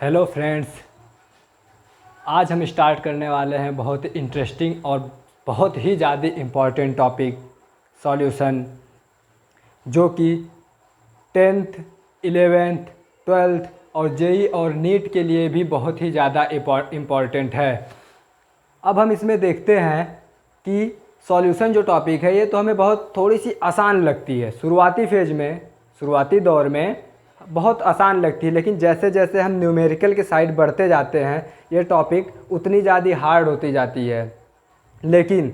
Hello friends, आज हम start करने वाले हैं बहुत इंटरेस्टिंग और बहुत ही ज़्यादा इम्पॉर्टेंट टॉपिक सॉल्यूशन, जो कि 10th 11th 12th और जेई और नीट के लिए भी बहुत ही ज़्यादा इम्पॉर्टेंट है। अब हम इसमें देखते हैं कि सॉल्यूशन जो टॉपिक है ये तो हमें बहुत थोड़ी सी आसान लगती है। शुरुआती फेज में, शुरुआती दौर में बहुत आसान लगती है, लेकिन जैसे जैसे हम न्यूमेरिकल के साइड बढ़ते जाते हैं ये टॉपिक उतनी ज़्यादा हार्ड होती जाती है। लेकिन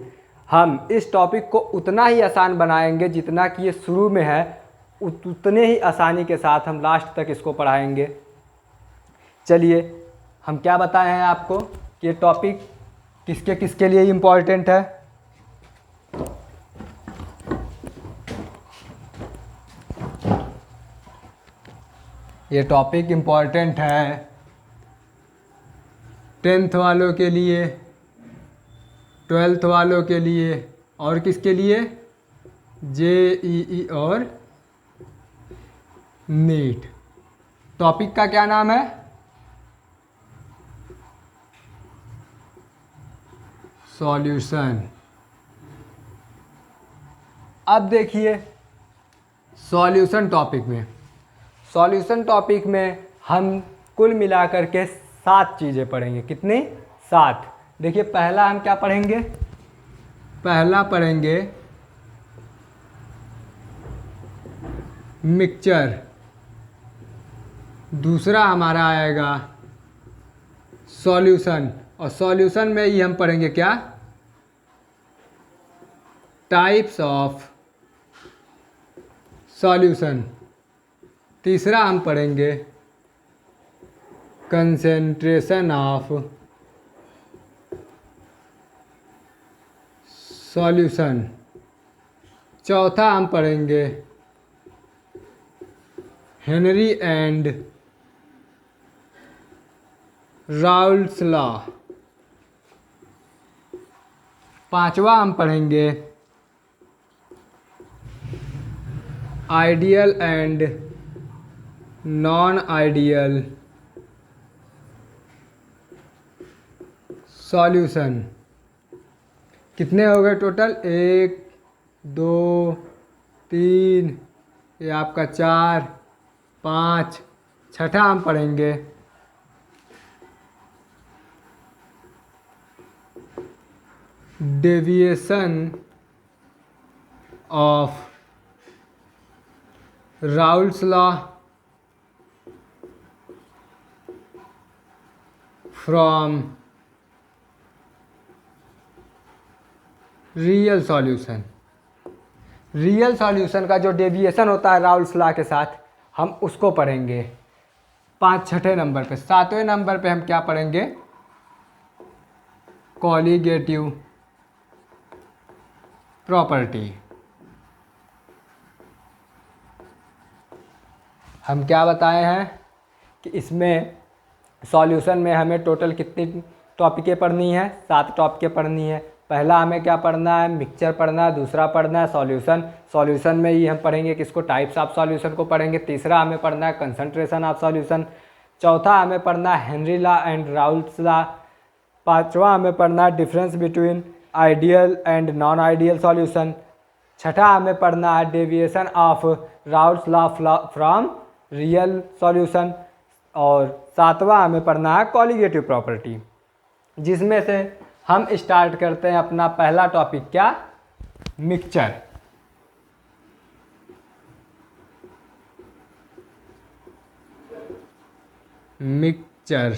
हम इस टॉपिक को उतना ही आसान बनाएंगे जितना कि ये शुरू में है, उतने ही आसानी के साथ हम लास्ट तक इसको पढ़ाएंगे। चलिए, हम क्या बताए हैं आपको कि ये टॉपिक किसके किसके लिए इम्पॉर्टेंट है। ये टॉपिक इम्पॉर्टेंट है 10th वालों के लिए, 12th वालों के लिए और किसके लिए, जेईई और नीट। टॉपिक का क्या नाम है, सॉल्यूशन। अब देखिए, सॉल्यूशन टॉपिक में हम कुल मिलाकर के 7 चीज़ें पढ़ेंगे। कितनी? 7। देखिए, पहला हम क्या पढ़ेंगे, पहला पढ़ेंगे मिक्सचर। दूसरा हमारा आएगा सॉल्यूशन, और सॉल्यूशन में ही हम पढ़ेंगे क्या, टाइप्स ऑफ सॉल्यूशन। तीसरा हम पढ़ेंगे कंसेंट्रेशन ऑफ सॉल्यूशन। चौथा हम पढ़ेंगे हेनरी एंड राउल्स लॉ। पांचवा हम पढ़ेंगे ideal and non ideal solution. कितने हो गए टोटल, 1 2 3, ये आपका 4 5। छठा हम पढ़ेंगे deviation of Raoult's law from real solution. Real solution का जो डेविएशन होता है राउल्स लॉ के साथ, हम उसको पढ़ेंगे 6वें नंबर पे। 7वें नंबर पे हम क्या पढ़ेंगे, कॉलीगेटिव प्रॉपर्टी। हम क्या बताए हैं कि इसमें सॉल्यूशन में हमें टोटल कितनी टॉपिकें पढ़नी है, 7 टॉपिकें पढ़नी है। पहला हमें क्या पढ़ना है, मिक्सचर पढ़ना है। दूसरा पढ़ना है सॉल्यूशन। सॉल्यूशन में ही हम पढ़ेंगे किसको, टाइप्स ऑफ सॉल्यूशन को पढ़ेंगे। तीसरा हमें पढ़ना है कंसंट्रेशन ऑफ सॉल्यूशन। चौथा हमें पढ़ना है Henry law and Raoult's law. पांचवा हमें पढ़ना है difference between ideal and non ideal solution. छठा हमें पढ़ना है deviation of Raoult's law from real solution. और 7वां हमें पढ़ना है कॉलीगेटिव प्रॉपर्टी, जिसमें से हम स्टार्ट करते हैं अपना पहला टॉपिक, क्या, मिक्सचर। मिक्सचर।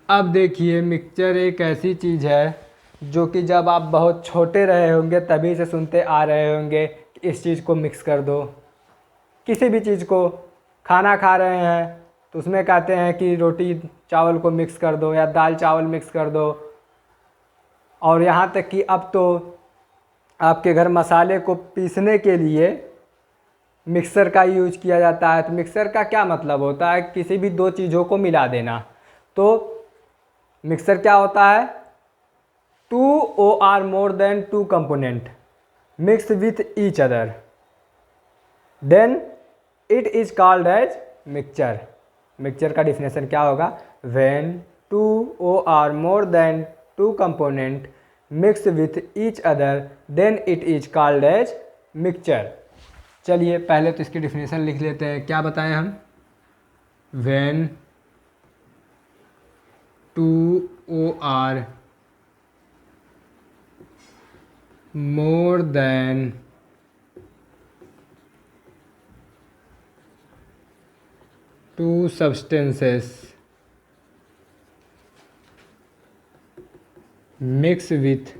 अब देखिए, मिक्सचर एक ऐसी चीज़ है जो कि जब आप बहुत छोटे रहे होंगे तभी से सुनते आ रहे होंगे कि इस चीज़ को मिक्स कर दो। किसी भी चीज़ को, खाना खा रहे हैं तो उसमें कहते हैं कि रोटी चावल को मिक्स कर दो या दाल चावल मिक्स कर दो। और यहाँ तक कि अब तो आपके घर मसाले को पीसने के लिए मिक्सर का यूज किया जाता है। तो मिक्सर का क्या मतलब होता है, किसी भी 2 चीज़ों को मिला देना। तो मिक्सर क्या होता है, 2 or more than 2 component mix with each other, then it is called as mixture। Mixture का डिफिनेशन क्या होगा? व्हेन टू और or more than two component mix with each other then it is called as mixture. चलिए पहले तो इसकी definition लिख लेते हैं। क्या बताएं हम? When two or more than two substances mix with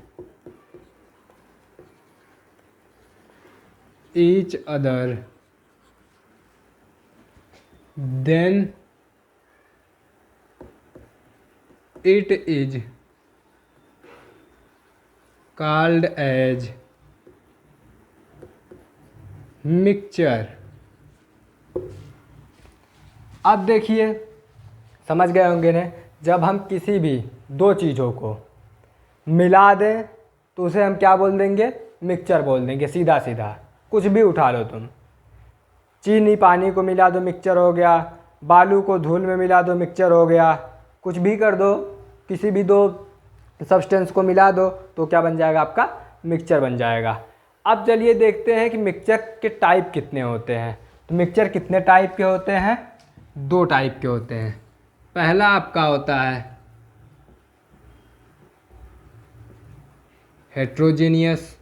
each other then it is called as mixture। अब देखिए, समझ गए होंगे ने, जब हम किसी भी दो चीज़ों को मिला दें तो उसे हम क्या बोल देंगे? मिक्सचर बोल देंगे। सीधा सीधा कुछ भी उठा लो तुम, चीनी पानी को मिला दो मिक्सचर हो गया, बालू को धूल में मिला दो मिक्सचर हो गया, कुछ भी कर दो, किसी भी दो सब्सटेंस को मिला दो तो क्या बन जाएगा? आपका मिक्सचर बन जाएगा। अब चलिए देखते हैं कि मिक्सचर के टाइप कितने होते हैं। तो मिक्सचर कितने टाइप के होते हैं? दो टाइप के होते हैं। पहला आपका होता है हेट्रोजेनियस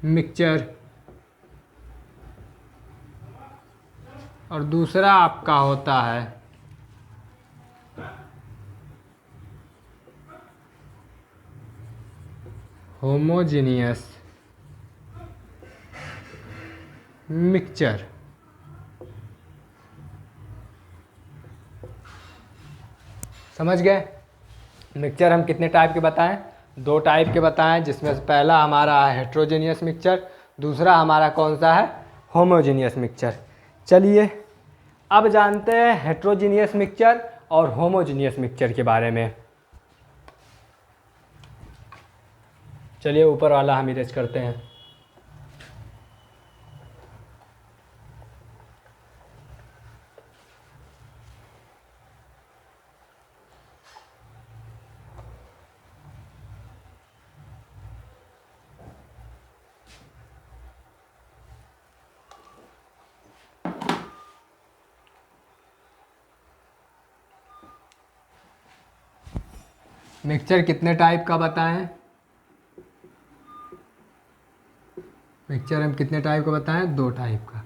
मिक्सचर और दूसरा आपका होता है होमोजेनियस मिक्सचर। समझ गए? मिक्सचर हम कितने टाइप के बताएं? दो टाइप के बताएं, जिसमें से पहला हमारा है हेट्रोजेनियस मिक्सचर, दूसरा हमारा कौन सा है? Homogeneous mixture. चलिए अब जानते हैं हेट्रोजेनियस मिक्सचर और होमोजेनियस मिक्सचर के बारे में। चलिए ऊपर वाला हम इरेज करते हैं। मिक्सचर कितने टाइप का बताएं? मिक्सचर हम कितने टाइप का बताएं? दो टाइप का।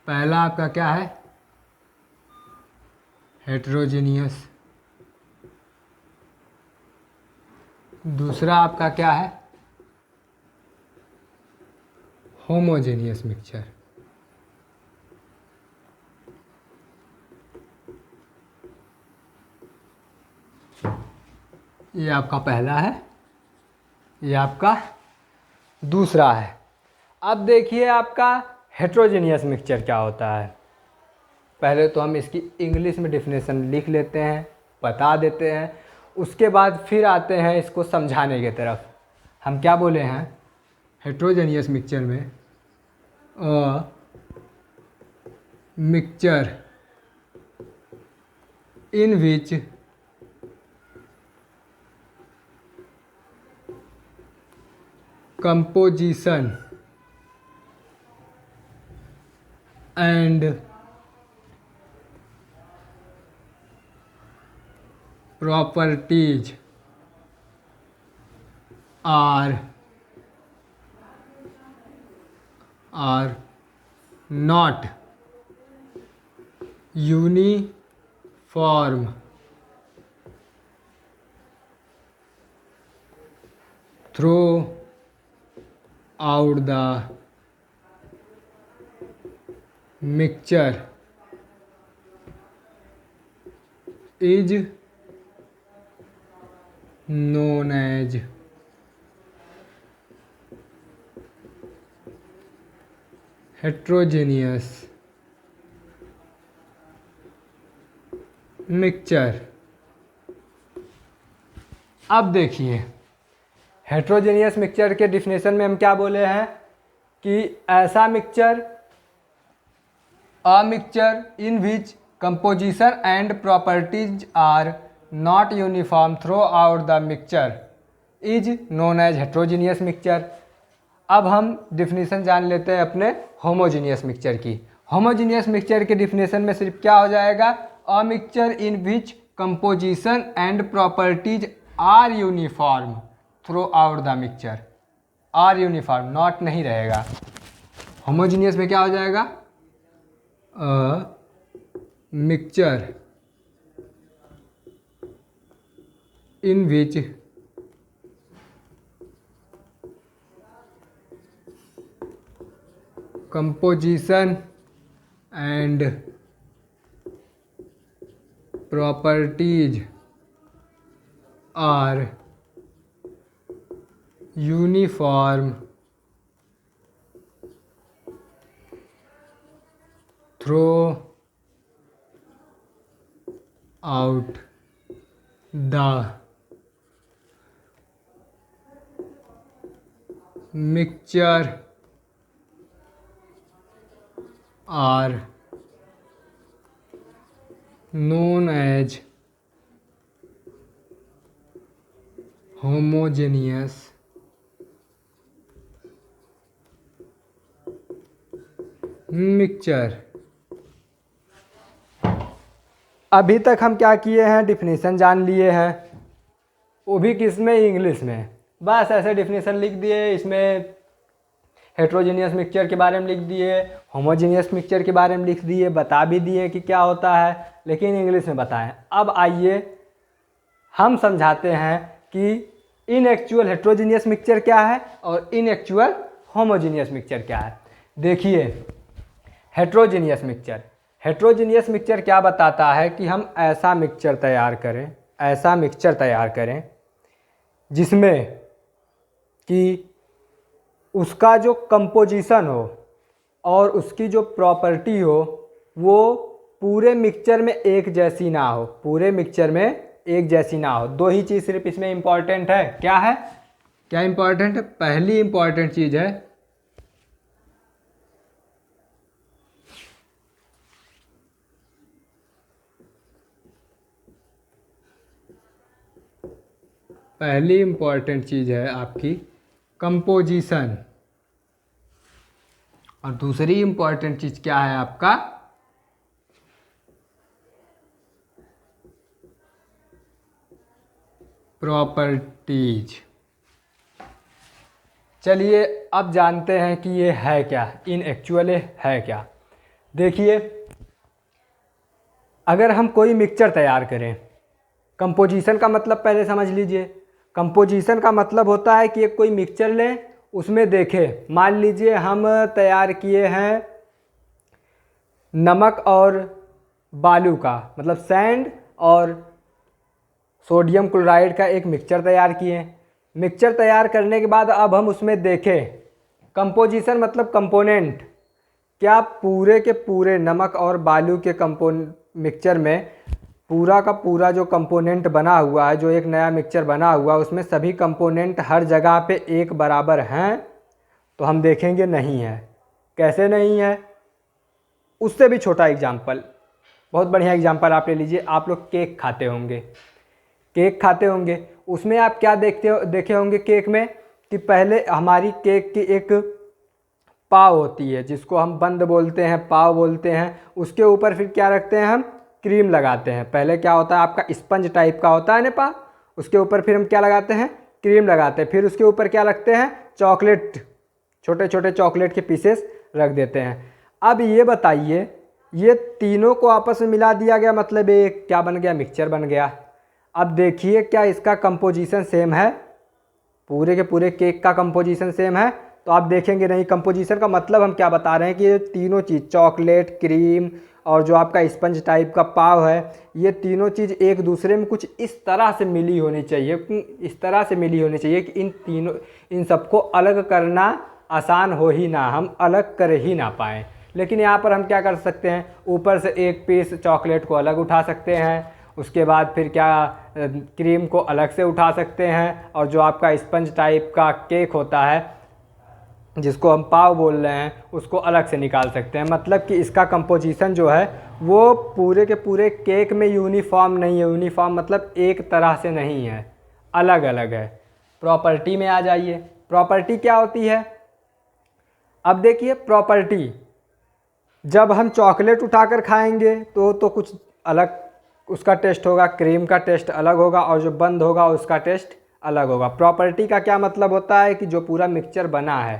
पहला आपका क्या है? हेट्रोजेनियस। दूसरा आपका क्या है? Homogeneous mixture. ये आपका पहला है, ये आपका दूसरा है। अब देखिए आपका हेट्रोजेनियस मिक्सचर क्या होता है। पहले तो हम इसकी इंग्लिश में डिफिनेशन लिख लेते हैं, बता देते हैं, उसके बाद फिर आते हैं इसको समझाने की तरफ। हम क्या बोले हैं? हेट्रोजेनियस मिक्सचर में अ mixture in which composition and properties are not uniform throughout the mixture is known as heterogeneous mixture. अब देखिए हेट्रोजेनियस मिक्सचर के डिफिनेशन में हम क्या बोले हैं कि ऐसा mixture A mixture in which composition and properties are not uniform throughout the mixture is known as heterogeneous mixture। अब हम डिफिनीसन जान लेते हैं अपने होमोजीनियस मिक्सचर की। होमोजीनियस मिक्सचर के डिफिनेशन में सिर्फ क्या हो जाएगा, a mixture in which composition and properties are uniform throughout the mixture. Are uniform, not नहीं रहेगा। होमोजीनियस में क्या हो जाएगा, a mixture in which composition and properties are uniform throughout the mixture are known as homogeneous mixture. अभी तक हम क्या किए हैं, डिफिनीसन जान लिए हैं, वो भी किस में, इंग्लिश में। बस ऐसे डिफिनीसन लिख दिए, इसमें हेट्रोजीनियस मिक्सचर के बारे में लिख दिए, होमोजीनियस मिक्सचर के बारे में लिख दिए, बता भी दिए कि क्या होता है, लेकिन इंग्लिश में बताएं। अब आइए हम समझाते हैं कि इन एक्चुअल हेट्रोजीनियस मिक्सचर क्या है और इन एक्चुअल होमोजीनियस मिक्सचर क्या है। देखिए, हेट्रोजीनियस मिक्सचर, हेट्रोजीनियस मिक्सचर क्या बताता है कि हम ऐसा मिक्सचर तैयार करें, ऐसा मिक्सचर तैयार करें जिसमें कि उसका जो कंपोजिशन हो और उसकी जो प्रॉपर्टी हो वो पूरे मिक्सचर में एक जैसी ना हो, पूरे मिक्सचर में एक जैसी ना हो। दो ही चीज़ सिर्फ इसमें इम्पॉर्टेंट है। क्या है, क्या इम्पॉर्टेंट है? पहली इम्पॉर्टेंट चीज़ है पहली इम्पॉर्टेंट चीज़ है आपकी कंपोजिशन, और दूसरी इम्पॉर्टेंट चीज़ क्या है आपका, प्रॉपर्टीज। चलिए अब जानते हैं कि ये है क्या, इन एक्चुअली है क्या। देखिए, अगर हम कोई मिक्सचर तैयार करें, कंपोजिशन का मतलब पहले समझ लीजिए। कंपोजिशन का मतलब होता है कि एक कोई मिक्सचर लें, उसमें देखें, मान लीजिए हम तैयार किए हैं नमक और बालू का, मतलब सैंड और सोडियम क्लोराइड का एक मिक्सचर तैयार किए। मिक्सचर तैयार करने के बाद अब हम उसमें देखें, कंपोजिशन मतलब कंपोनेंट, क्या पूरे के पूरे नमक और बालू के मिक्सचर में पूरा का पूरा जो कंपोनेंट बना हुआ है, जो एक नया मिक्सचर बना हुआ है, उसमें सभी कंपोनेंट हर जगह पे एक बराबर हैं? तो हम देखेंगे नहीं है। कैसे नहीं है? उससे भी छोटा एग्जाम्पल, बहुत बढ़िया एग्जाम्पल आप ले लीजिए। आप लोग केक खाते होंगे, केक खाते होंगे, उसमें आप क्या देखे होंगे केक में कि पहले हमारी केक की एक पाव होती है जिसको हम बंद बोलते हैं, पाव बोलते हैं। उसके ऊपर फिर क्या रखते हैं, हम क्रीम लगाते हैं। पहले क्या होता है आपका स्पंज टाइप का होता है ना पाव, उसके ऊपर फिर हम क्या लगाते हैं, क्रीम लगाते हैं। फिर उसके ऊपर क्या रखते हैं, चॉकलेट, छोटे छोटे चॉकलेट के पीसेस रख देते हैं। अब ये बताइए, ये तीनों को आपस में मिला दिया गया, मतलब ये क्या बन गया, मिक्सचर बन गया। अब देखिए क्या इसका कंपोजिशन सेम है, पूरे के पूरे केक का कंपोजिशन सेम है? तो आप देखेंगे नहीं। कंपोजिशन का मतलब हम क्या बता रहे हैं कि ये तीनों चीज़, चॉकलेट, क्रीम और जो आपका स्पंज टाइप का पाव है, ये तीनों चीज़ एक दूसरे में कुछ इस तरह से मिली होनी चाहिए, इस तरह से मिली होनी चाहिए कि इन सबको अलग करना आसान हो ही ना, हम अलग कर ही ना पाएँ। लेकिन यहाँ पर हम क्या कर सकते हैं, ऊपर से एक पीस चॉकलेट को अलग उठा सकते हैं, उसके बाद फिर क्या क्रीम को अलग से उठा सकते हैं, और जो आपका स्पंज टाइप का केक होता है जिसको हम पाव बोल रहे हैं, उसको अलग से निकाल सकते हैं। मतलब कि इसका कंपोजिशन जो है वो पूरे के पूरे केक में यूनिफॉर्म नहीं है। यूनिफॉर्म मतलब एक तरह से नहीं है, अलग अलग है। प्रॉपर्टी में आ जाइए। प्रॉपर्टी क्या होती है? अब देखिए प्रॉपर्टी, जब हम चॉकलेट उठाकर खाएंगे तो कुछ अलग उसका टेस्ट होगा, क्रीम का टेस्ट अलग होगा, और जो बंद होगा उसका टेस्ट अलग होगा। प्रॉपर्टी का क्या मतलब होता है कि जो पूरा मिक्सचर बना है,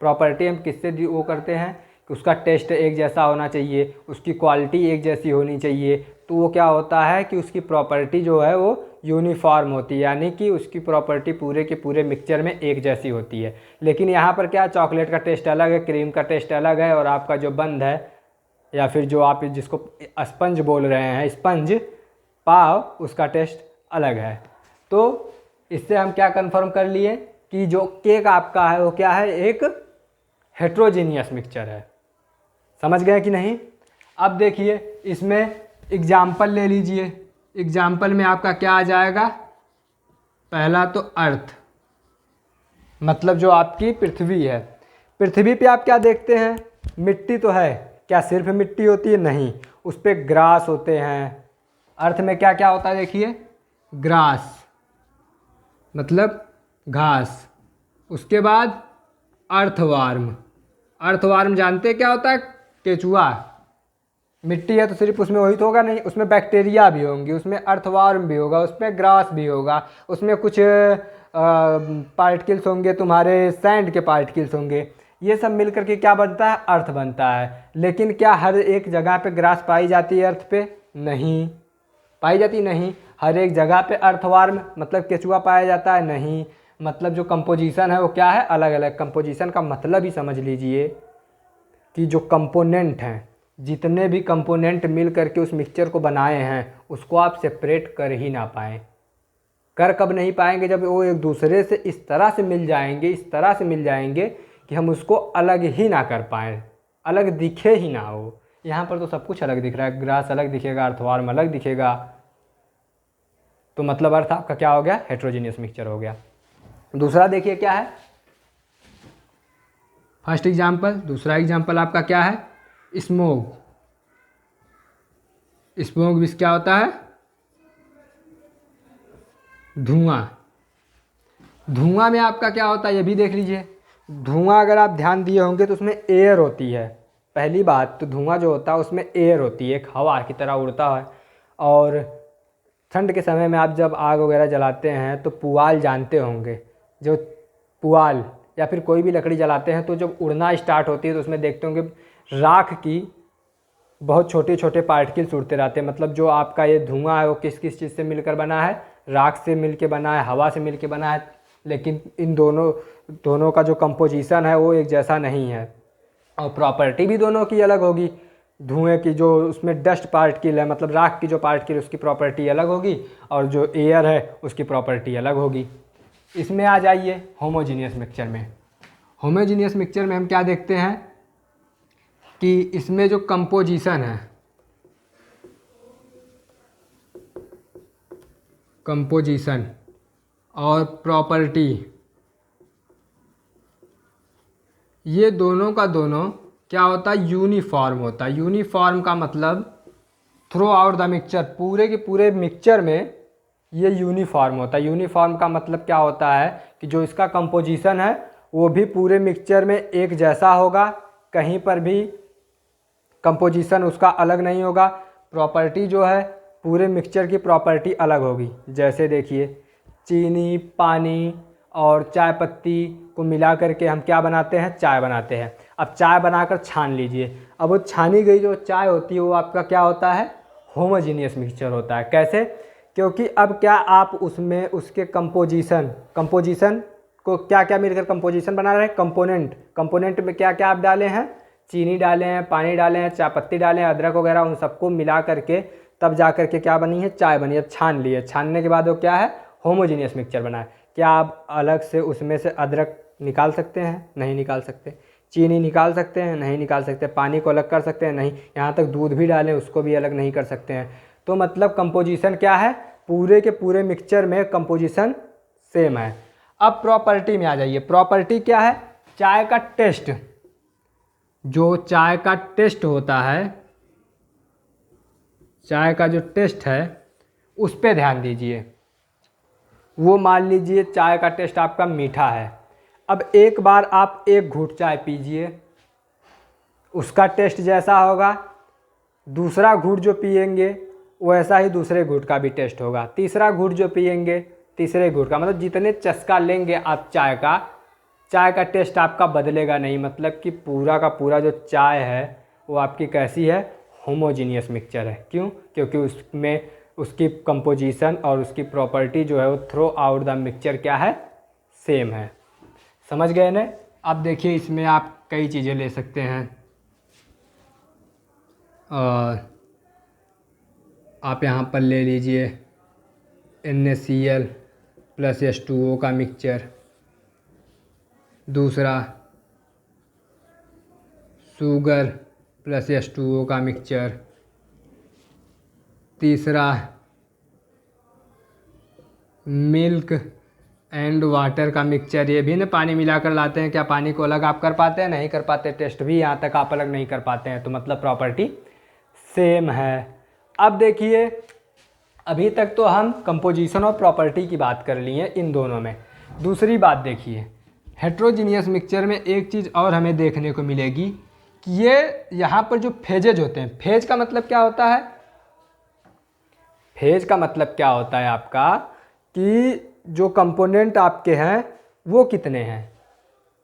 प्रॉपर्टी हम किससे वो करते हैं कि उसका टेस्ट एक जैसा होना चाहिए, उसकी क्वालिटी एक जैसी होनी चाहिए। तो वो क्या होता है कि उसकी प्रॉपर्टी जो है वो यूनिफॉर्म होती है, यानी कि उसकी प्रॉपर्टी पूरे के पूरे मिक्सचर में एक जैसी होती है। लेकिन यहाँ पर क्या, चॉकलेट का टेस्ट अलग है, क्रीम का टेस्ट अलग है, और आपका जो बंद है या फिर जो आप जिसको स्पंज बोल रहे हैं, स्पंज पाव, उसका टेस्ट अलग है। तो इससे हम क्या कंफर्म कर लिए कि जो केक आपका है वो क्या है, एक हेट्रोजीनियस मिक्सचर है। समझ गए कि नहीं? अब देखिए इसमें एग्जाम्पल ले लीजिए। एग्जाम्पल में आपका क्या आ जाएगा? पहला तो अर्थ, मतलब जो आपकी पृथ्वी है। पृथ्वी पे आप क्या देखते हैं? मिट्टी तो है। क्या सिर्फ मिट्टी होती है? नहीं, उस पर ग्रास होते हैं। अर्थ में क्या क्या होता है देखिए? ग्रास मतलब घास। उसके बाद अर्थवार्म। अर्थवार्म जानते हैं क्या होता है? केचुआ। मिट्टी है तो सिर्फ उसमें वही तो होगा नहीं, उसमें बैक्टीरिया भी होंगी, उसमें अर्थवार्म भी होगा, उसमें ग्रास भी होगा, उसमें कुछ पार्टिकल्स होंगे, तुम्हारे सैंड के पार्टिकल्स होंगे। ये सब मिल करके क्या बनता है? अर्थ बनता है। लेकिन क्या हर एक जगह पे ग्रास पाई जाती है अर्थ पे? नहीं पाई जाती, नहीं। हर एक जगह पे अर्थवार्म मतलब केचुआ पाया जाता है? नहीं। मतलब जो कंपोजिशन है वो क्या है? अलग अलग। कंपोजिशन का मतलब ही समझ लीजिए कि जो कंपोनेंट हैं, जितने भी कंपोनेंट मिल करके उस मिक्सचर को बनाए हैं, उसको आप सेपरेट कर ही ना पाएँ। कर कब नहीं पाएंगे? जब वो एक दूसरे से इस तरह से मिल जाएंगे, इस तरह से मिल जाएंगे कि हम उसको अलग ही ना कर पाएँ, अलग दिखे ही ना हो। यहाँ पर तो सब कुछ अलग दिख रहा है, ग्रास अलग दिखेगा, अर्थवार्म अलग दिखेगा। तो मतलब अर्थ आपका क्या हो गया? हेट्रोजीनियस मिक्सचर हो गया। दूसरा देखिए क्या है, फर्स्ट एग्जाम्पल। दूसरा एग्जाम्पल आपका क्या है? स्मोक। स्मोक भी क्या होता है? धुआं। धुआं में आपका क्या होता है ये भी देख लीजिए। धुआं अगर आप ध्यान दिए होंगे तो उसमें एयर होती है। पहली बात तो धुआं जो होता है उसमें एयर होती है, एक हवा की तरह उड़ता है। और ठंड के समय में आप जब आग वगैरह जलाते हैं तो पुआल जानते होंगे, जो पुआल या फिर कोई भी लकड़ी जलाते हैं तो जब उड़ना स्टार्ट होती है तो उसमें देखते होंगे राख की बहुत छोटे छोटे पार्टिकल्स उड़ते रहते हैं। मतलब जो आपका ये धुआं है वो किस किस चीज़ से मिलकर बना है? राख से मिलकर बना है, हवा से मिलकर बना है। लेकिन इन दोनों का जो कंपोजिशन है वो एक जैसा नहीं है, और प्रॉपर्टी भी दोनों की अलग होगी। धुएं की जो उसमें डस्ट पार्टिकल है, मतलब राख की जो पार्टिकल, उसकी प्रॉपर्टी अलग होगी, और जो एयर है उसकी प्रॉपर्टी अलग होगी। इसमें आ जाइए होमोजीनियस मिक्सचर में। होमोजीनियस मिक्सचर में हम क्या देखते हैं कि इसमें जो कंपोजिशन है, कंपोजिशन और प्रॉपर्टी, ये दोनों का दोनों क्या होता है? यूनिफॉर्म होता है। यूनिफॉर्म का मतलब थ्रू आउट द मिक्सचर, पूरे के पूरे मिक्सचर में ये यूनिफॉर्म होता है। यूनिफॉर्म का मतलब क्या होता है कि जो इसका कंपोजिशन है वो भी पूरे मिक्सचर में एक जैसा होगा, कहीं पर भी कंपोजिशन उसका अलग नहीं होगा। प्रॉपर्टी जो है पूरे मिक्सचर की प्रॉपर्टी अलग होगी। जैसे देखिए चीनी, पानी और चाय पत्ती को मिला करके हम क्या बनाते हैं? चाय बनाते हैं। अब चाय बनाकर छान लीजिए। अब वो छानी गई जो चाय होती है वो आपका क्या होता है? होमोजीनियस मिक्सचर होता है। कैसे? क्योंकि अब क्या आप उसमें उसके कंपोजिशन को क्या क्या मिलकर कंपोजिशन बना रहे हैं? कंपोनेंट में क्या क्या आप डाले हैं? चीनी डाले हैं, पानी डाले हैं, चाय पत्ती डाले हैं, अदरक वगैरह, उन सबको मिला करके तब जा करके क्या बनी है? चाय बनी है। छान लिए, छानने के बाद वो क्या है? होमोजीनियस मिक्सचर बना है। क्या आप अलग से उसमें से अदरक निकाल सकते हैं? नहीं निकाल सकते। चीनी निकाल सकते हैं? नहीं निकाल सकते। पानी को अलग कर सकते हैं? नहीं। यहाँ तक दूध भी डालें उसको भी अलग नहीं कर सकते हैं। तो मतलब कंपोजिशन क्या है? पूरे के पूरे मिक्सचर में कंपोजिशन सेम है। अब प्रॉपर्टी में आ जाइए। प्रॉपर्टी क्या है? चाय का टेस्ट, जो चाय का टेस्ट होता है, चाय का जो टेस्ट है उस पे ध्यान दीजिए। वो मान लीजिए चाय का टेस्ट आपका मीठा है। अब एक बार आप एक घूंट चाय पीजिए, उसका टेस्ट जैसा होगा, दूसरा घूंट जो पिएंगे वैसा ही दूसरे घूंट का भी टेस्ट होगा, तीसरा घूंट जो पिएंगे तीसरे घूंट का, मतलब जितने चस्का लेंगे आप चाय का टेस्ट आपका बदलेगा नहीं। मतलब कि पूरा का पूरा जो चाय है वो आपकी कैसी है, होमोजीनियस मिक्सचर है। क्यों? क्योंकि उसमें उसकी कंपोजिशन और उसकी प्रॉपर्टी जो है वो थ्रू आउट द मिक्सचर क्या है, सेम है। समझ गए ना? अब देखिए इसमें आप कई चीज़ें ले सकते हैं। और आप यहाँ पर ले लीजिए NaCl प्लस H2O का मिक्सचर, दूसरा शुगर प्लस H2O का मिक्सचर, तीसरा मिल्क एंड वाटर का मिक्सचर। ये भी ना पानी मिलाकर लाते हैं, क्या पानी को अलग आप कर पाते हैं? नहीं कर पाते। टेस्ट भी यहाँ तक आप अलग नहीं कर पाते हैं, तो मतलब प्रॉपर्टी सेम है। अब देखिए अभी तक तो हम कंपोजिशन और प्रॉपर्टी की बात कर ली है इन दोनों में। दूसरी बात देखिए, हेट्रोजीनियस मिक्सचर में एक चीज़ और हमें देखने को मिलेगी कि ये यहाँ पर जो फेजेज होते हैं, फेज का मतलब क्या होता है? फेज का मतलब क्या होता है आपका कि जो कंपोनेंट आपके हैं वो कितने हैं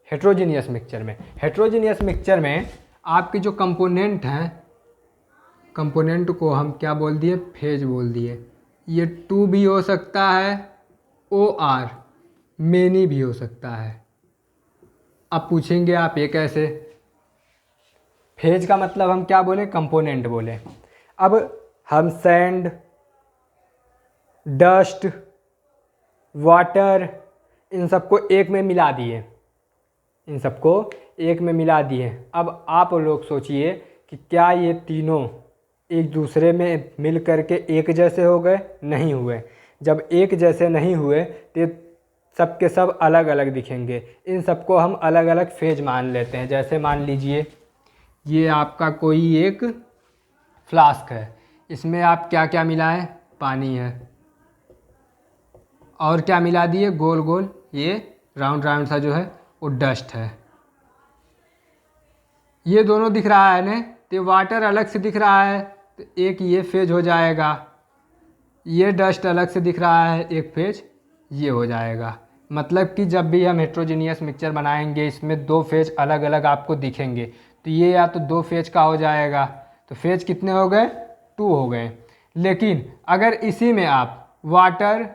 हेट्रोजीनियस मिक्सचर में। हेट्रोजीनियस मिक्सचर में आपके जो कंपोनेंट हैं, कंपोनेंट को हम क्या बोल दिए, फेज बोल दिए। ये 2 भी हो सकता है, OR मेनी भी हो सकता है। अब पूछेंगे आप ये कैसे? फेज का मतलब हम क्या बोले, कंपोनेंट बोले। अब हम सैंड, डस्ट, वाटर, इन सबको एक में मिला दिए, इन सबको एक में मिला दिए। अब आप लोग सोचिए कि क्या ये तीनों एक दूसरे में मिल करके एक जैसे हो गए? नहीं हुए। जब एक जैसे नहीं हुए तो सब के सब अलग अलग दिखेंगे। इन सबको हम अलग अलग फेज मान लेते हैं। जैसे मान लीजिए ये आपका कोई एक फ्लास्क है, इसमें आप क्या क्या मिलाएं? पानी है, और क्या मिला दिए गोल गोल, ये राउंड राउंड सा जो है वो डस्ट है। ये दोनों दिख रहा है ना, तो वाटर अलग से दिख रहा है तो एक ये फेज हो जाएगा। ये डस्ट अलग से दिख रहा है, एक फेज ये हो जाएगा। मतलब कि जब भी हम हेट्रोजीनियस मिक्सचर बनाएंगे इसमें 2 फेज अलग अलग आपको दिखेंगे, तो ये या तो 2 फेज का हो जाएगा। तो फेज कितने हो गए? 2 हो गए। लेकिन अगर इसी में आप वाटर,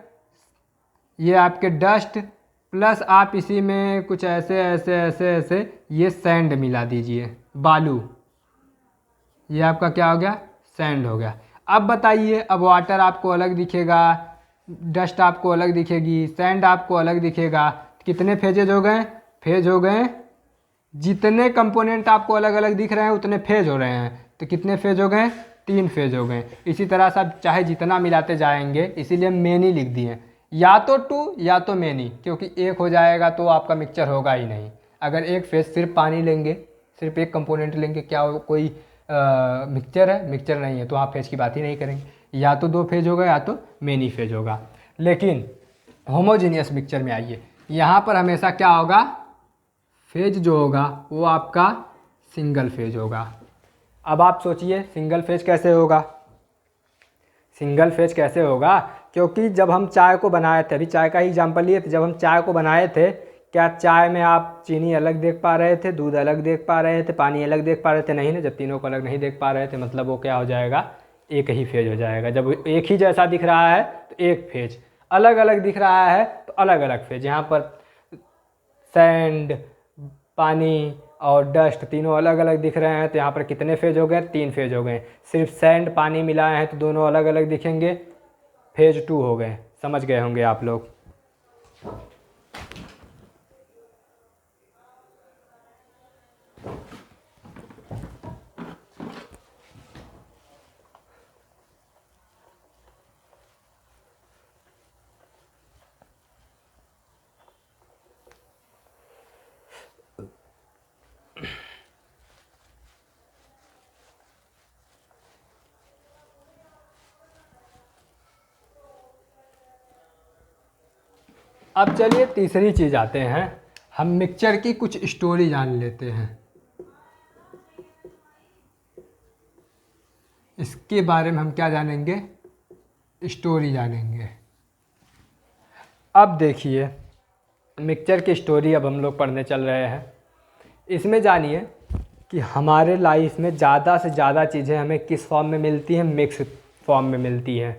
ये आपके डस्ट, प्लस आप इसी में कुछ ऐसे ऐसे ऐसे ऐसे ये सैंड मिला दीजिए, बालू, ये आपका क्या हो गया? सैंड हो गया। अब बताइए, अब वाटर आपको अलग दिखेगा, डस्ट आपको अलग दिखेगी, सैंड आपको अलग दिखेगा, कितने फेजेज हो गए? फेज हो गए। जितने कंपोनेंट आपको अलग अलग दिख रहे हैं उतने फेज हो रहे हैं, तो कितने फेज हो गए? 3 फेज हो गए। इसी तरह से आप चाहे जितना मिलाते जाएंगे, इसीलिए मेनी लिख दिए, या तो 2 या तो मेनी, क्योंकि एक हो जाएगा तो आपका मिक्सचर होगा ही नहीं। अगर एक फेज सिर्फ पानी लेंगे, सिर्फ एक कंपोनेंट लेंगे, क्या कोई मिक्सचर है? मिक्सचर नहीं है, तो आप फेज की बात ही नहीं करेंगे। या तो 2 फेज होगा या तो मेनी फेज होगा। लेकिन होमोजीनियस मिक्सचर में आइए, यहाँ पर हमेशा क्या होगा? फेज जो होगा वो आपका सिंगल फेज होगा। अब आप सोचिए सिंगल फेज कैसे होगा? सिंगल फेज कैसे होगा? क्योंकि जब हम चाय को बनाए थे, अभी चाय का ही एग्जांपल लिए थे, जब हम चाय को बनाए थे, क्या चाय में आप चीनी अलग देख पा रहे थे, दूध अलग देख पा रहे थे, पानी अलग देख पा रहे थे? नहीं ना। जब तीनों को अलग नहीं देख पा रहे थे, मतलब वो क्या हो जाएगा? एक ही फेज हो जाएगा। जब एक ही जैसा दिख रहा है तो एक फेज, अलग अलग दिख रहा है तो अलग अलग फेज। यहाँ पर सैंड, पानी और डस्ट तीनों अलग अलग दिख रहे हैं, तो यहाँ पर कितने फेज हो गए? 3 फेज हो गए। सिर्फ सैंड पानी मिलाए हैं तो दोनों अलग अलग दिखेंगे, फेज 2 हो गए। समझ गए होंगे आप लोग। अब चलिए तीसरी चीज़ आते हैं, हम मिक्सचर की कुछ स्टोरी जान लेते हैं। इसके बारे में हम क्या जानेंगे, स्टोरी जानेंगे। अब देखिए मिक्सचर की स्टोरी अब हम लोग पढ़ने चल रहे हैं। इसमें जानिए कि हमारे लाइफ में ज़्यादा से ज़्यादा चीज़ें हमें किस फॉर्म में मिलती हैं, मिक्स फॉर्म में मिलती हैं।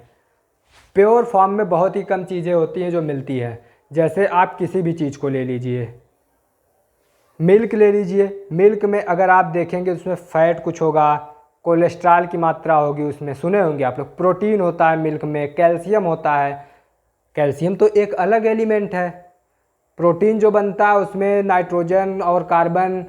प्योर फॉर्म में बहुत ही कम चीज़ें होती हैं जो मिलती हैं। जैसे आप किसी भी चीज़ को ले लीजिए, मिल्क ले लीजिए, मिल्क में अगर आप देखेंगे उसमें फ़ैट कुछ होगा, कोलेस्ट्रॉल की मात्रा होगी उसमें, सुने होंगे आप लोग। प्रोटीन होता है मिल्क में, कैल्शियम होता है। कैल्शियम तो एक अलग एलिमेंट है। प्रोटीन जो बनता है उसमें नाइट्रोजन और कार्बन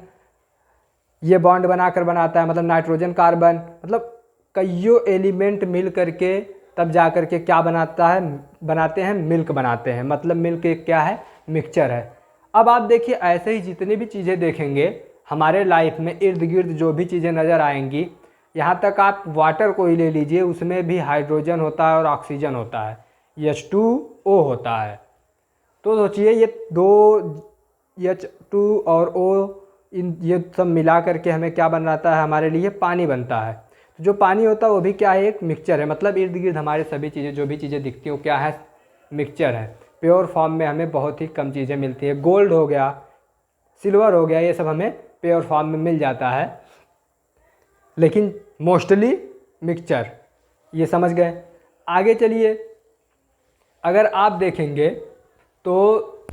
ये बॉन्ड बनाकर बनाता है, मतलब नाइट्रोजन कार्बन, मतलब कईयों एलिमेंट मिल करके तब जा कर के क्या बनाता है, बनाते हैं मिल्क बनाते हैं। मतलब मिल्क एक क्या है, मिक्सचर है। अब आप देखिए ऐसे ही जितनी भी चीज़ें देखेंगे हमारे लाइफ में, इर्द गिर्द जो भी चीज़ें नज़र आएंगी, यहाँ तक आप वाटर को ही ले लीजिए, उसमें भी हाइड्रोजन होता है और ऑक्सीजन होता है, H2O होता है। तो सोचिए ये दो H2 और O इन ये सब मिला करके हमें क्या बनाता है, हमारे लिए पानी बनता है। तो जो पानी होता है वो भी क्या है, एक मिक्सचर है। मतलब इर्द गिर्द हमारे सभी चीज़ें, जो भी चीज़ें दिखती हैं वो क्या है, मिक्सचर है। प्योर फॉर्म में हमें बहुत ही कम चीज़ें मिलती हैं। गोल्ड हो गया, सिल्वर हो गया, ये सब हमें प्योर फॉर्म में मिल जाता है, लेकिन मोस्टली मिक्सचर। ये समझ गए। आगे चलिए, अगर आप देखेंगे तो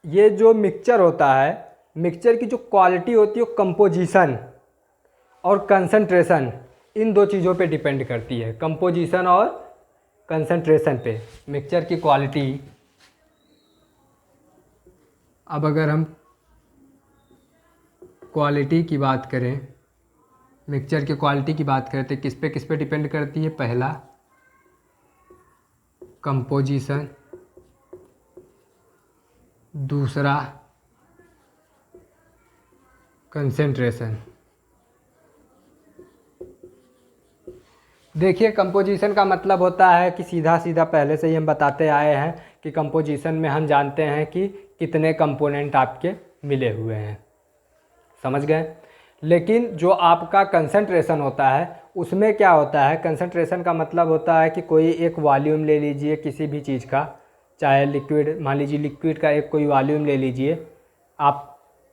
ये जो मिक्सचर होता है, मिक्सचर की जो क्वालिटी होती है वो कंपोजिशन और कंसंट्रेशन, इन दो चीज़ों पे डिपेंड करती है। कंपोजिशन और कंसंट्रेशन पे मिक्सचर की क्वालिटी। अब अगर हम क्वालिटी की बात करें, मिक्सचर की क्वालिटी की बात करें तो किस पे डिपेंड करती है। पहला कंपोजिशन, दूसरा कंसंट्रेशन। देखिए कंपोजिशन का मतलब होता है कि सीधा सीधा पहले से ही हम बताते आए हैं कि कंपोजिशन में हम जानते हैं कि कितने कंपोनेंट आपके मिले हुए हैं, समझ गए। लेकिन जो आपका कंसंट्रेशन होता है उसमें क्या होता है, कंसंट्रेशन का मतलब होता है कि कोई एक वॉल्यूम ले लीजिए किसी भी चीज़ का, चाहे लिक्विड, मान लीजिए लिक्विड का एक कोई वॉल्यूम ले लीजिए, आप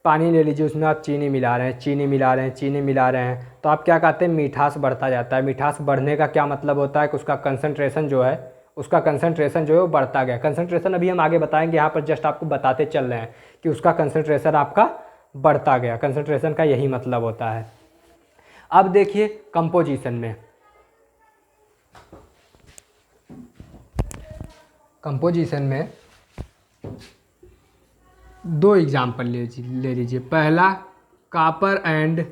पानी ले लीजिए, उसमें आप चीनी मिला रहे हैं, चीनी मिला रहे हैं, चीनी मिला रहे हैं, तो आप क्या कहते हैं, मिठास बढ़ता जाता है। मिठास बढ़ने का क्या मतलब होता है कि उसका कंसंट्रेशन जो है, उसका कंसंट्रेशन जो है वो बढ़ता गया। कंसंट्रेशन अभी हम आगे बताएंगे, यहाँ पर जस्ट आपको बताते चल रहे हैं कि उसका कंसंट्रेशन आपका बढ़ता गया। कंसंट्रेशन का यही मतलब होता है। अब देखिए कंपोजिशन में, कंपोजिशन में दो एग्जाम्पल ले लीजिए। पहला कॉपर एंड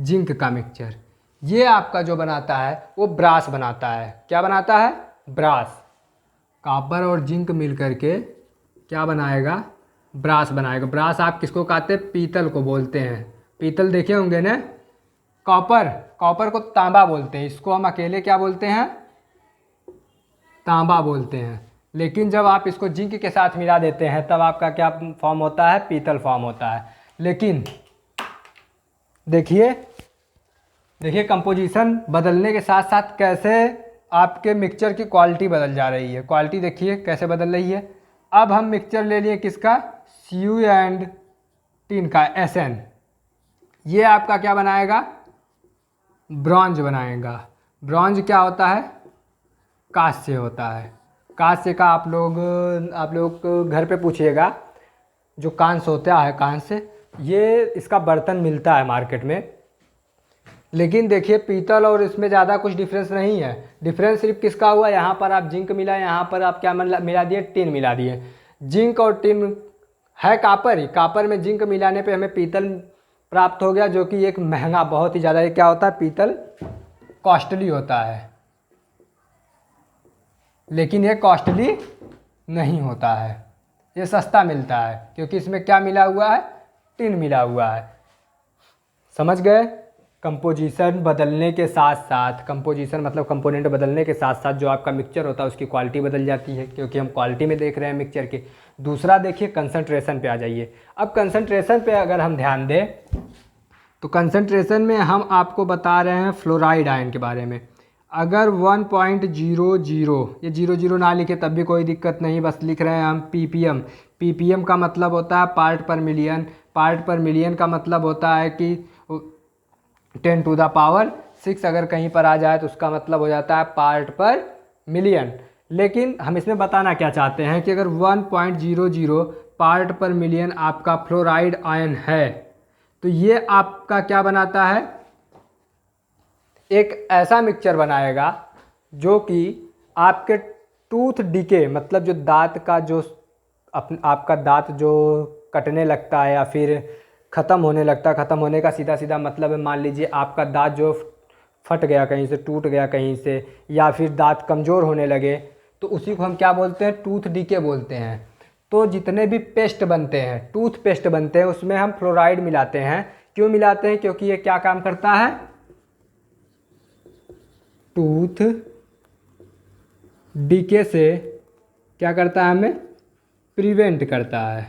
जिंक का मिक्सचर, ये आपका जो बनाता है वो ब्रास बनाता है। क्या बनाता है, ब्रास। कॉपर और जिंक मिल करके क्या बनाएगा, ब्रास बनाएगा। ब्रास आप किसको कहते हैं, पीतल को बोलते हैं। पीतल देखे होंगे ना। कॉपर, कॉपर को तांबा बोलते हैं, इसको हम अकेले क्या बोलते हैं, तांबा बोलते हैं। लेकिन जब आप इसको जिंक के साथ मिला देते हैं तब आपका क्या फॉर्म होता है, पीतल फॉर्म होता है। लेकिन देखिए देखिए कंपोजिशन बदलने के साथ साथ कैसे आपके मिक्सचर की क्वालिटी बदल जा रही है। क्वालिटी देखिए कैसे बदल रही है। अब हम मिक्सचर ले लिए किसका, Cu एंड टिन का, Sn। ये आपका क्या बनाएगा, ब्रॉन्ज बनाएगा। ब्रॉन्ज क्या होता है, कांस्य होता है। कांस्य का आप लोग घर पे पूछिएगा, जो कांस होता है, कांस्य, ये इसका बर्तन मिलता है मार्केट में। लेकिन देखिए पीतल और इसमें ज़्यादा कुछ डिफरेंस नहीं है। डिफरेंस सिर्फ किसका हुआ, यहाँ पर आप जिंक मिला, यहाँ पर आप क्या मिला दिए, टिन मिला दिए। जिंक और टिन है कापर ही, कापर में जिंक मिलाने पे हमें पीतल प्राप्त हो गया, जो कि एक महंगा, बहुत ही ज़्यादा, ये क्या होता है, पीतल कॉस्टली होता है। लेकिन ये कॉस्टली नहीं होता है, ये सस्ता मिलता है, क्योंकि इसमें क्या मिला हुआ है, टिन मिला हुआ है। समझ गए। कंपोजिशन बदलने के साथ साथ, कंपोजिशन मतलब कंपोनेंट बदलने के साथ साथ जो आपका मिक्सचर होता है उसकी क्वालिटी बदल जाती है, क्योंकि हम क्वालिटी में देख रहे हैं मिक्सचर की। दूसरा देखिए कंसंट्रेशन पे आ जाइए। अब कंसंट्रेशन पे अगर हम ध्यान दें तो कंसंट्रेशन में हम आपको बता रहे हैं फ्लोराइड आयन के बारे में। अगर 1.00, ये 00 ना लिखे तब भी कोई दिक्कत नहीं, बस लिख रहे हैं हम ppm। ppm का मतलब होता है पार्ट पर मिलियन। पार्ट पर मिलियन का मतलब होता है कि 10⁶ अगर कहीं पर आ जाए तो उसका मतलब हो जाता है पार्ट पर मिलियन। लेकिन हम इसमें बताना क्या चाहते हैं कि अगर 1.00 पार्ट पर मिलियन आपका फ्लोराइड आयन है तो ये आपका क्या बनाता है, एक ऐसा मिक्सचर बनाएगा जो कि आपके टूथ डिके मतलब जो दांत का जो आपका दांत जो कटने लगता है या फिर ख़त्म होने लगता है, ख़त्म होने का सीधा सीधा मतलब है मान लीजिए आपका दांत जो फट गया कहीं से, टूट गया कहीं से, या फिर दांत कमज़ोर होने लगे तो उसी को हम क्या बोलते हैं, टूथ डिके बोलते हैं। तो जितने भी पेस्ट बनते हैं, टूथ पेस्ट बनते हैं, उसमें हम फ्लोराइड मिलाते हैं। क्यों मिलाते हैं, क्योंकि ये क्या काम करता है, टूथ डीके से क्या करता है, हमें प्रिवेंट करता है।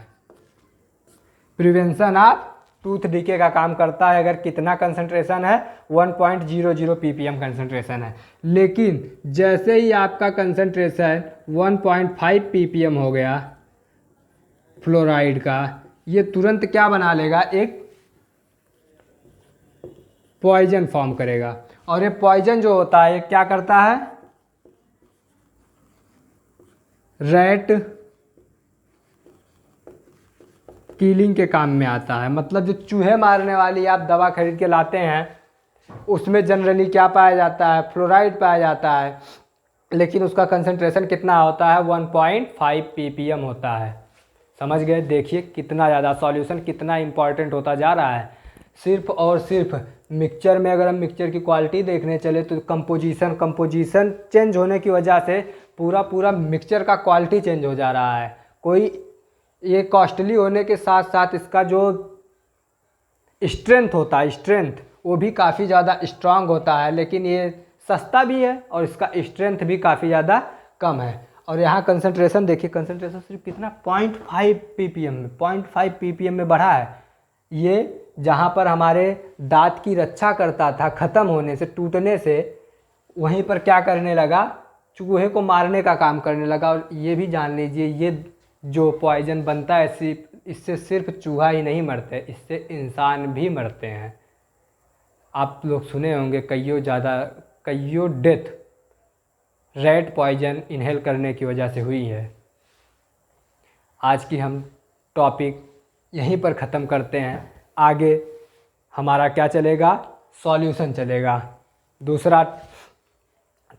प्रिवेंशन ऑफ टूथ डीके का काम करता है। अगर कितना कंसंट्रेशन है, 1.00 ppm कंसंट्रेशन है। लेकिन जैसे ही आपका कंसंट्रेशन 1.5 ppm हो गया फ्लोराइड का, ये तुरंत क्या बना लेगा, एक पॉइजन फॉर्म करेगा। और ये पॉइजन जो होता है ये क्या करता है, रैट किलिंग के काम में आता है। मतलब जो चूहे मारने वाली आप दवा खरीद के लाते हैं उसमें जनरली क्या पाया जाता है, फ्लोराइड पाया जाता है। लेकिन उसका कंसंट्रेशन कितना होता है, 1.5 ppm होता है। समझ गए, देखिए कितना ज़्यादा सॉल्यूशन कितना इंपॉर्टेंट होता जा रहा है। सिर्फ और सिर्फ मिक्सचर में अगर हम मिक्सचर की क्वालिटी देखने चले तो कंपोजिशन चेंज होने की वजह से पूरा मिक्सचर का क्वालिटी चेंज हो जा रहा है। कोई ये कॉस्टली होने के साथ साथ इसका जो स्ट्रेंथ होता है, स्ट्रेंथ वो भी काफ़ी ज़्यादा स्ट्रांग होता है, लेकिन ये सस्ता भी है और इसका स्ट्रेंथ भी काफ़ी ज़्यादा कम है। और यहाँ कंसंट्रेशन देखिए, कंसंट्रेशन सिर्फ कितना 0.5 ppm में, 0.5 ppm में बढ़ा है। ये जहाँ पर हमारे दांत की रक्षा करता था ख़त्म होने से, टूटने से, वहीं पर क्या करने लगा, चूहे को मारने का काम करने लगा। और ये भी जान लीजिए ये जो पॉइजन बनता है इससे सिर्फ चूहा ही नहीं मरते, इससे इंसान भी मरते हैं। आप लोग सुने होंगे कईयों डेथ रैट पॉइजन इनहेल करने की वजह से हुई है। आज की हम टॉपिक यहीं पर ख़त्म करते हैं। आगे हमारा क्या चलेगा, सॉल्यूशन चलेगा, दूसरा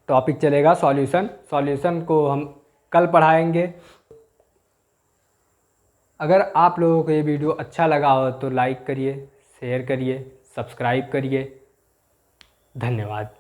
टॉपिक चलेगा सॉल्यूशन को हम कल पढ़ाएंगे। अगर आप लोगों को ये वीडियो अच्छा लगा हो तो लाइक करिए, शेयर करिए, सब्सक्राइब करिए। धन्यवाद।